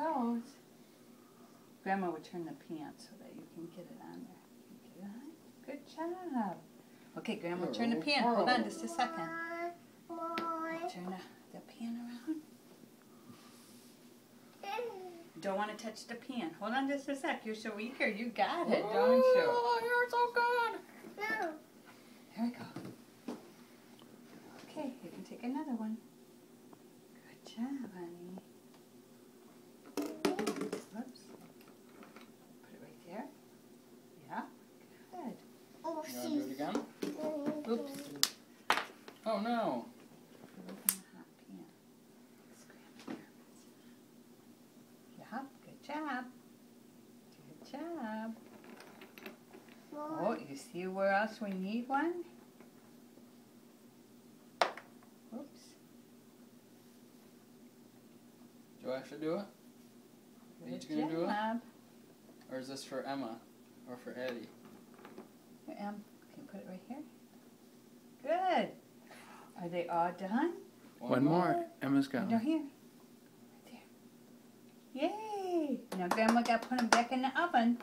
goes. Grandma would turn the pan so that you can get it on there. Get it on? Good job. Okay, Grandma, turn the pan. Hold on just a second. Turn the pan around. Don't want to touch the pan. Hold on just a sec. You're so eager. You got it, don't you? Oh, you're so good. No. There we go. Okay, you can take another one. Good job, honey. Whoops. Put it right there. Yeah. Good. You want to do it again? Oops. Oh, no. Put it in the hot pan. Scramble your Yeah, good job. Good job. Oh, you see where else we need one? Oops. Do I have to do it? Are you Good going to do it? job. Or is this for Emma? Or for Eddie? Here, Em, can you put it right here? Good. Are they all done? One more. Emma's got No, one. here. Right there. Yay! Now Grandma got to put them back in the oven.